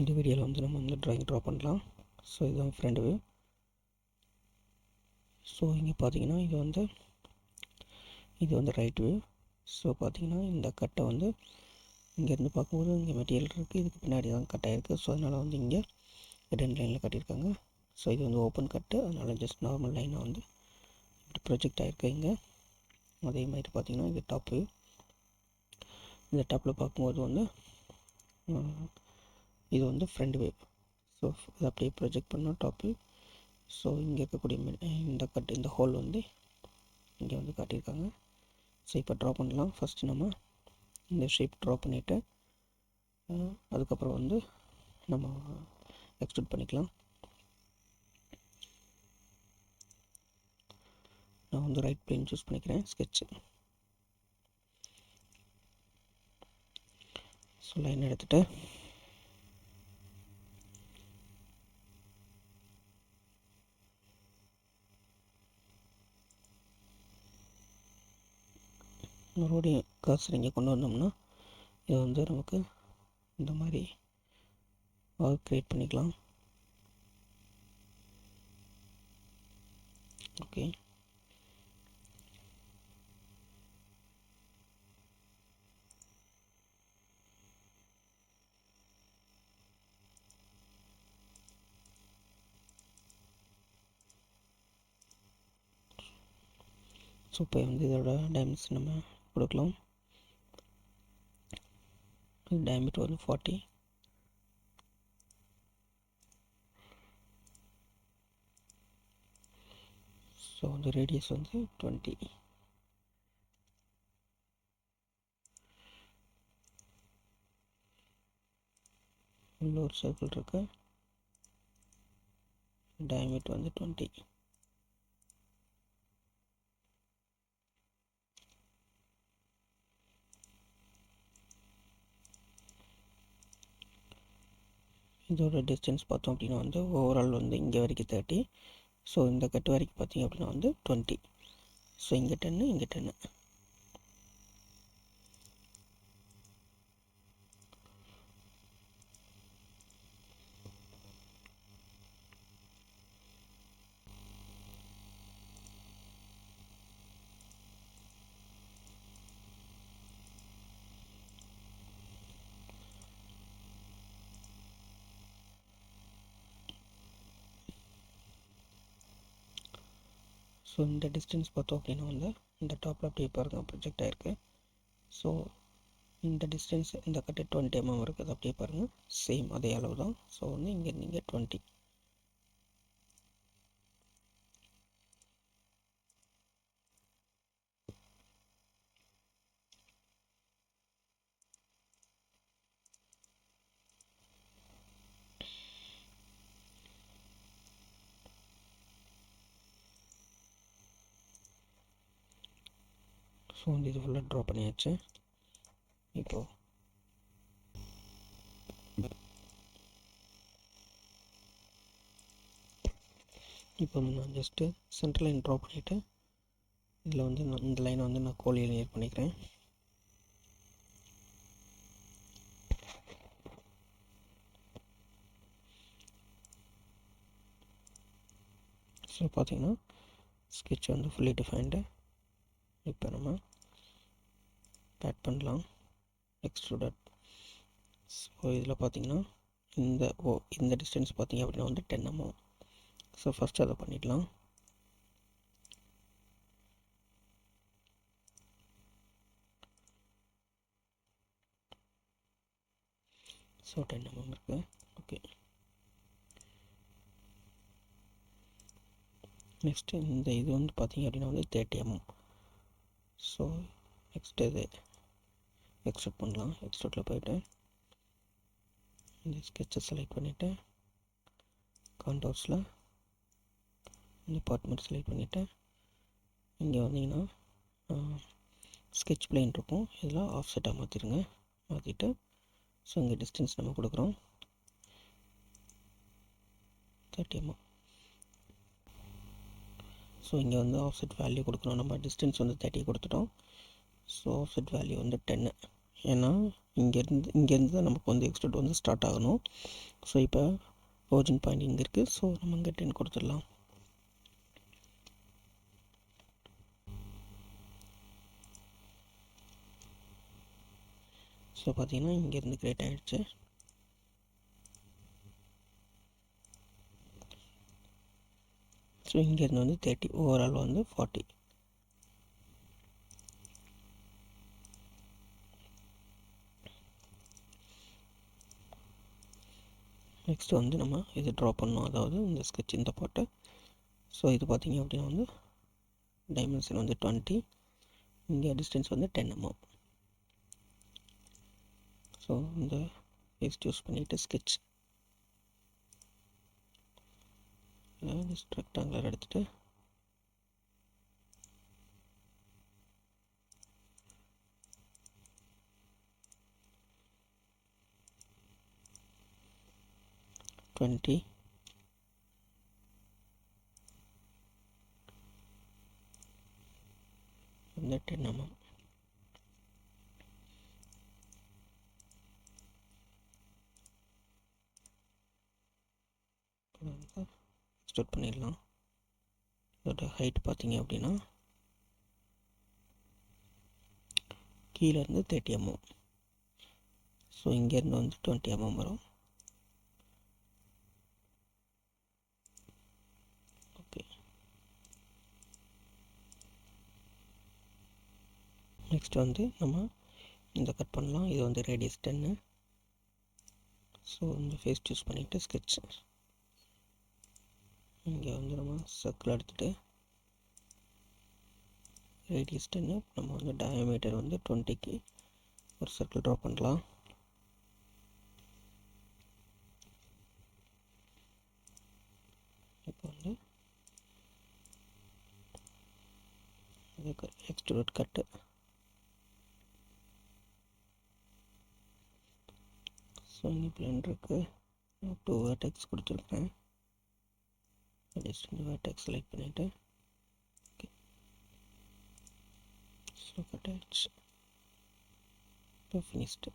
இந்த வீடியோவில் வந்து நம்ம வந்து ட்ராயிங் ட்ரா பண்ணலாம். ஸோ இதுதான் ஃப்ரண்ட் வியூ. ஸோ இங்கே பார்த்தீங்கன்னா இது வந்து ரைட் வியூ. ஸோ பார்த்தீங்கன்னா இந்த கட்டை வந்து இங்கேருந்து பார்க்கும்போது இங்கே மெட்டீரியல் இருக்குது, இதுக்கு பின்னாடி தான் கட்டாக இருக்குது. ஸோ அதனால் வந்து இங்கே 2 லைனில் கட்டியிருக்காங்க. ஸோ இது வந்து ஓப்பன் கட்டு, அதனால் ஜஸ்ட் நார்மல் லைனாக வந்து இப்படி ப்ரொஜெக்ட் ஆகிருக்கு இங்கே. அதே மாதிரி பார்த்தீங்கன்னா இது டாப் வியூ. இந்த டாப்பில் பார்க்கும்போது வந்து இது வந்து ஃப்ரண்ட் வியூ. ஸோ இது அப்படியே ப்ரொஜெக்ட் பண்ணால் டாப் வியூ. ஸோ இங்கே இருக்கக்கூடிய இந்த கட்டு, இந்த ஹோல் வந்து இங்கே வந்து காட்டியிருக்காங்க. ஸோ இப்போ ட்ரா பண்ணலாம். ஃபஸ்ட்டு நம்ம இந்த ஷேப் ட்ரா பண்ணிவிட்டு அதுக்கப்புறம் வந்து நம்ம எக்ஸ்ட்ரூட் பண்ணிக்கலாம். நான் வந்து ரைட் பிளேன் சூஸ் பண்ணிக்கிறேன், ஸ்கெட்சு. ஸோ லைன் எடுத்துகிட்டு மறுபடியும் கர்சர் இங்கே கொண்டு வந்தோம்னா இது வந்து நமக்கு இந்த மாதிரி க்ரியேட் பண்ணிக்கலாம். ஓகே, ஸோ இப்போ வந்து இதோட டைமென்ஷன் நம்ம கொடுக்கலாம். டயமீட்டர் வந்து 40. ஸோ வந்து ரேடியஸ் வந்து 20. உள்ள ஒரு சர்க்கிள் இருக்கு, டயமீட்டர் வந்து 20. இதோட டிஸ்டன்ஸ் பார்த்தோம் அப்படின்னா வந்து ஓவரால் வந்து இங்கே வரைக்கும் 30. ஸோ இந்த கட்டு வரைக்கும் பார்த்தீங்க அப்படின்னா வந்து 20. ஸோ இங்கே 10, இங்கே 10. ஸோ இந்த டிஸ்டன்ஸ் பார்த்தோம் அப்படின்னா வந்து இந்த டாப்பில் அப்படியே பாருங்கள் ப்ரொஜெக்ட் ஆகிருக்கு. ஸோ இந்த டிஸ்டன்ஸ் இந்த கட்டு 20 mm இருக்குது, அப்படியே பாருங்கள் சேம் அதே அளவு தான். ஸோ வந்து இங்கே நீங்கள் 20. ஸோ வந்து இது ஃபுல்லாக ட்ரா பண்ணியாச்சு. இப்போது வந்து நான் ஜஸ்ட்டு சென்டர் லைன் ட்ரா பண்ணிவிட்டு இதில் வந்து இந்த லைனை வந்து நான் கோலி லினியர் பண்ணிக்கிறேன். ஸோ பார்த்தீங்கன்னா ஸ்கெட்ச் வந்து ஃபுல்லி டிஃபைன்டு. இப்போ நம்ம பேட் பண்ணலாம், எக்ஸ்ட்ரூடட். ஸோ இதில் பார்த்தீங்கன்னா இந்த டிஸ்டன்ஸ் பார்த்தீங்க அப்படின்னா வந்து 10 mm. ஸோ ஃபஸ்ட்டு அதை பண்ணிடலாம். ஸோ 10 mm இருக்குது. ஓகே, நெக்ஸ்ட்டு இந்த இது வந்து பார்த்தீங்க அப்படின்னா வந்து 30 mm. ஸோ நெக்ஸ்ட்டு இது எக்ஸ்ட்ரூட் பண்ணலாம். எக்ஸ்ட்ரூட்டில் போய்ட்டு இந்த ஸ்கெட்சை செலக்ட் பண்ணிவிட்டு கான்டோர்ஸில் இந்த பார்ட் மட்டும் செலக்ட் பண்ணிவிட்டு இங்கே வந்தீங்கன்னா ஸ்கெட்ச் பிளேன் இருக்கும், இதில் ஆஃப் செட்டாக மாற்றிடுங்க. மாற்றிட்டு ஸோ இங்கே டிஸ்டன்ஸ் நம்ம கொடுக்குறோம் 30 mm. ஸோ இங்கே வந்து ஆஃப்செட் வேல்யூ கொடுக்குறோம். நம்ம டிஸ்டன்ஸ் வந்து 30 கொடுத்துட்டோம். ஸோ ஆஃப்செட் வேல்யூ வந்து 10. ஏன்னா இங்கேருந்து தான் நமக்கு வந்து எக்ஸ்ட்ரூட் வந்து ஸ்டார்ட் ஆகணும். ஸோ இப்போ ஒரிஜின் பாயிண்ட் இங்கே இருக்குது. ஸோ நம்ம இங்கே 10 கொடுத்துடலாம். ஸோ பார்த்தீங்கன்னா இங்கேருந்து கிரியேட் ஆகிடுச்சு. ஸோ இங்கேருந்து வந்து 30, ஓவரால் வந்து 40. நெக்ஸ்ட் வந்து நம்ம இது ட்ரா பண்ணணும், அதாவது இந்த ஸ்கெட்ச் இந்த பாட்டு. ஸோ இது பார்த்திங்க அப்படின்னா வந்து டைமென்ஷன் வந்து 20, இங்கே டிஸ்டன்ஸ் வந்து 10 mm. ஸோ இந்த டெக்ஸ்ட் யூஸ் பண்ணிவிட்டு ஸ்கெட்ச் ரெக்டாங்குலர் எடுத்துகிட்டு டுவெண்ட்டி வந்து 10 mm. எக்ஸ்ட்ரூட் பண்ணிடலாம். இதோட ஹைட் பார்த்தீங்க அப்படின்னா கீழேருந்து 30 mm. ஸோ இங்கேருந்து வந்து 20 mm வரும். ஓகே, நெக்ஸ்ட் வந்து நம்ம இந்த கட் பண்ணலாம். இது வந்து ரேடியஸ் 10. ஸோ இந்த ஃபேஸ் சூஸ் பண்ணிவிட்டு ஸ்கெட்ச் இங்கே வந்து நம்ம சர்க்கிள் எடுத்துகிட்டு ரேடியஸ் 10, நம்ம வந்து டயாமீட்டர் வந்து 20க்கு ஒரு சர்க்கிள் ட்ரா பண்ணலாம். இப்போ வந்து இதுக்கு எக்ஸ்ட்ரூட் கட்டு. ஸோ இங்கே பிளான் இருக்குது, 2 வேர்டெக்ஸ் கொடுத்துருக்கேன். ஜஸ்ட் இந்த வேர்டெக்ஸ் செலக்ட் பண்ணிவிட்டு ஓகே, ஸோ கட் ஆகிடுச்சு. இப்போ ஃபினிஷ்டு.